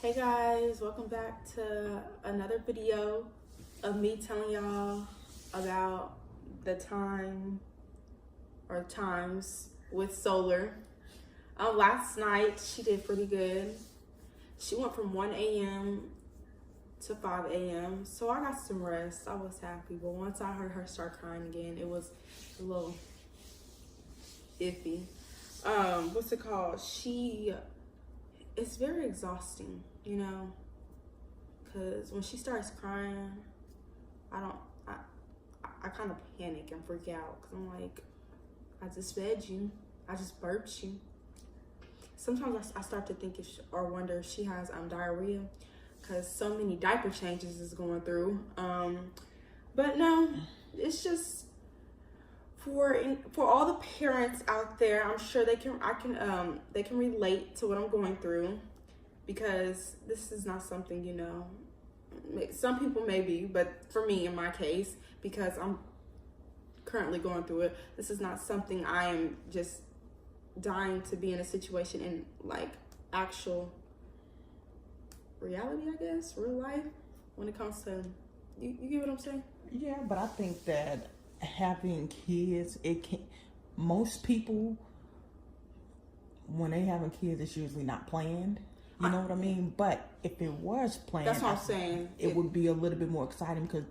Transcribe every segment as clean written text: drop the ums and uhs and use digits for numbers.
Hey guys, welcome back to another video of me telling y'all about the times with Solar. Last night she did pretty good. She went from 1 a.m. to 5 a.m. So I got some rest. I was happy, but once I heard her start crying again, it was a little iffy. What's it called? It's very exhausting, you know, because when she starts crying, I kind of panic and freak out because I'm like, I just fed you, I just burped you. Sometimes I start to think or wonder if she has diarrhea because so many diaper changes is going through. But no, it's just for all the parents out there. I'm sure they can relate to what I'm going through, because this is not something, you know, some people maybe, but for me, in my case, because I'm currently going through it, this is not something I am just dying to be in a situation in, like, actual reality, I guess, real life, when it comes to, you get what I'm saying? Yeah, but I think that having kids, most people, when they having kids, it's usually not planned. You know what I mean? But if it was planned, that's what I'm saying. It would be a little bit more exciting, because,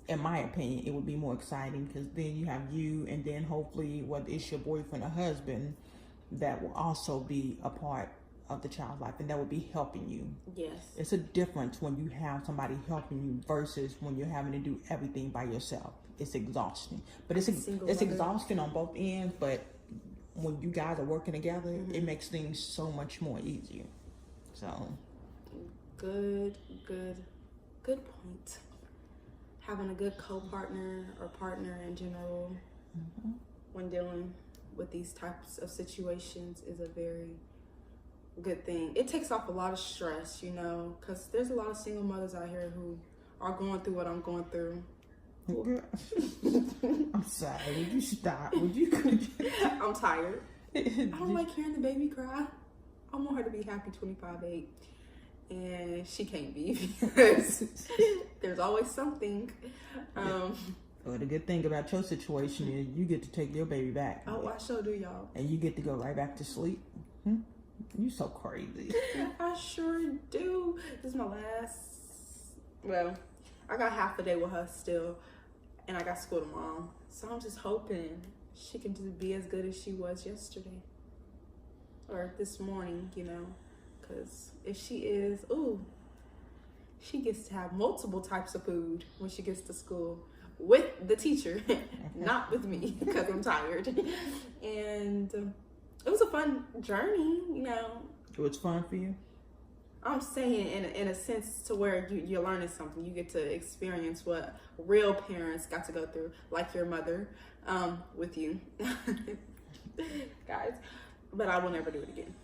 in my opinion, it would be more exciting because then you have you, and then hopefully, whether it's your boyfriend or husband, that will also be a part of the child's life, and that would be helping you. Yes. It's a difference when you have somebody helping you versus when you're having to do everything by yourself. It's exhausting, but it's exhausting on both ends. But when you guys are working together, it makes things so much more easier. So, good point. Having a good co-partner or partner in general when dealing with these types of situations is a very good thing. It takes off a lot of stress, you know, because there's a lot of single mothers out here who are going through what I'm going through. I'm sorry. Would you stop? Would you? I'm tired. I don't like hearing the baby cry. I want her to be happy 25/8, and she can't be because there's always something. Well, the good thing about your situation is you get to take your baby back. Oh, I sure do, y'all. And you get to go right back to sleep. You so crazy. I sure do. This is my last. Well, I got half a day with her still, and I got school tomorrow. So I'm just hoping she can just be as good as she was yesterday or this morning, you know, because if she is, she gets to have multiple types of food when she gets to school with the teacher, not with me, because I'm tired. And it was a fun journey, you know. It was fun for you? I'm saying in a sense to where you're learning something. You get to experience what real parents got to go through, like your mother, with you. Guys. But I will never do it again.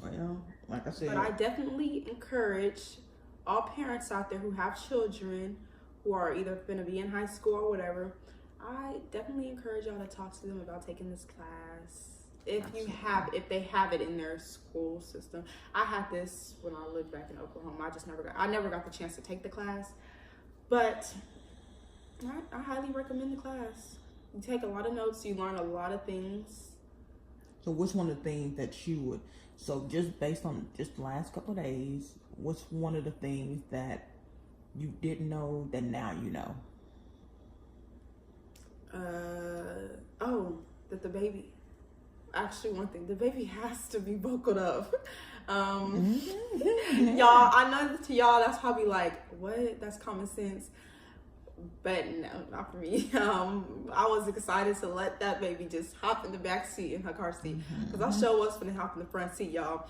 Well, like I said. But I definitely encourage all parents out there who have children who are either going to be in high school or whatever. I definitely encourage y'all to talk to them about taking this class. If they have it in their school system. I had this when I lived back in Oklahoma. I never got the chance to take the class, but I highly recommend the class. You take a lot of notes, you learn a lot of things. So what's one of the things that you would, so just based on just the last couple of days, what's one of the things that you didn't know that now you know? That the baby, actually one thing, the baby has to be buckled up. Y'all, I know to y'all that's probably like, what? That's common sense. But no, not for me. I was excited to let that baby just hop in the back seat in her car seat, because I sure was finna hop in the front seat, y'all.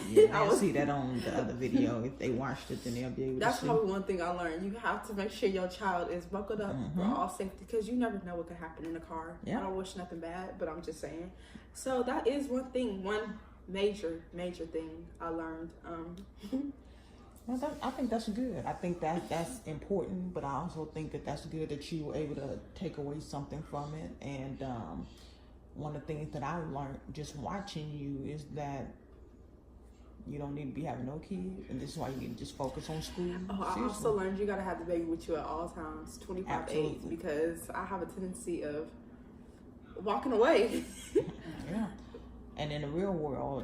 Yeah, I see that on the other video. If they watched it, then they'll be able to see. That's probably one thing I learned. You have to make sure your child is buckled up for all safety, because you never know what could happen in the car. I don't wish nothing bad, but I'm just saying. So that is one major thing I learned. Well, I think that's good. I think that's important, but I also think that that's good that you were able to take away something from it. And one of the things that I learned just watching you is that You don't need to be having no kids, and this is why you need to just focus on school. Oh, I also learned you gotta have the baby with you at all times, 25/8, because I have a tendency of walking away. Yeah, and in the real world,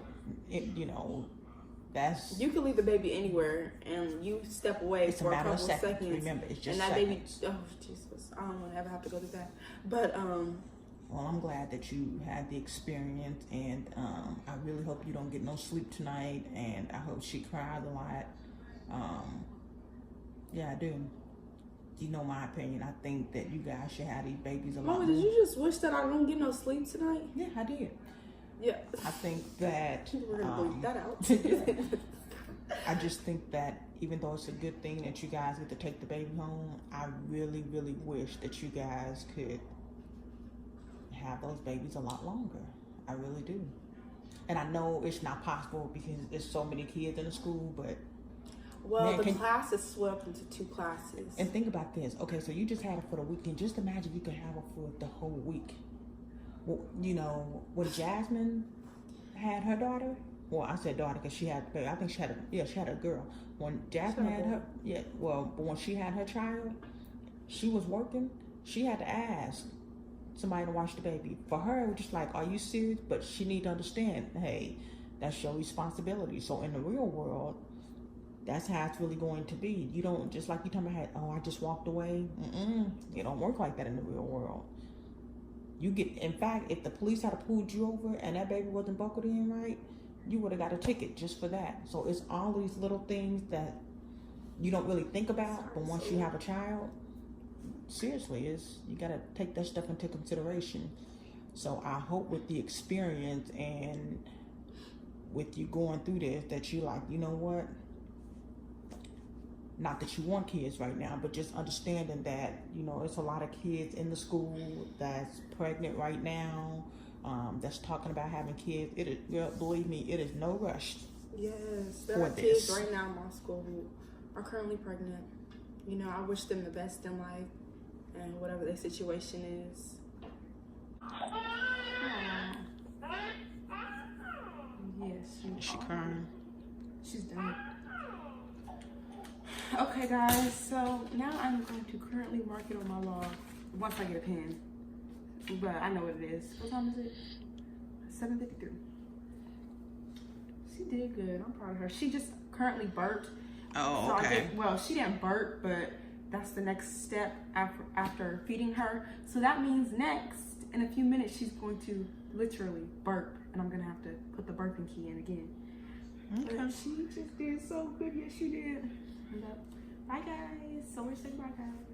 that's you can leave the baby anywhere, and you step away for a couple of seconds. Remember, it's just and that seconds. baby. Oh Jesus, I don't want to ever have to go through that. But Well, I'm glad that you had the experience, and I really hope you don't get no sleep tonight, and I hope she cried a lot. Yeah, I do. You know my opinion. I think that you guys should have these babies a lot Mama, more. did you just wish that I don't get no sleep tonight? Yeah, I did. Yeah. I think that... We're going to bleep that out. I just think that even though it's a good thing that you guys get to take the baby home, I really, really wish that you guys could have those babies a lot longer. I really do. And I know it's not possible because there's so many kids in the school, but well, the class is swept into 2 classes. And think about this. Okay, so you just had it for the weekend. Just imagine you could have it for the whole week. Well, when Jasmine had her daughter, well, I said daughter because she had, I think she had a girl. When Jasmine had her, but when she had her child, she was working. She had to ask somebody to watch the baby. For her, it was just like, are you serious? But she need to understand, hey, that's your responsibility. So in the real world, that's how it's really going to be. You don't, just like you talking about, oh, I just walked away. It don't work like that in the real world. In fact, if the police had pulled you over and that baby wasn't buckled in right, you would have got a ticket just for that. So it's all these little things that you don't really think about, but once you have a child, seriously, you got to take that stuff into consideration. So I hope with the experience and with you going through this that you like, you know what? Not that you want kids right now, but just understanding that, it's a lot of kids in the school that's pregnant right now, that's talking about having kids. Believe me, it is no rush. Yes, there are kids right now in my school who are currently pregnant. I wish them the best in life and whatever their situation is. Yes, Is she crying? She's done. Okay, guys, so now I'm going to currently mark it on my log once I get a pen. But I know what it is. What time is it? 7:53. She did good. I'm proud of her. She just currently burped. Oh, okay. She didn't burp, but that's the next step after feeding her. So that means next, in a few minutes, she's going to literally burp. And I'm going to have to put the burping key in again. Okay. But she just did so good. Yes, she did. Bye, guys. So we're saying bye, guys.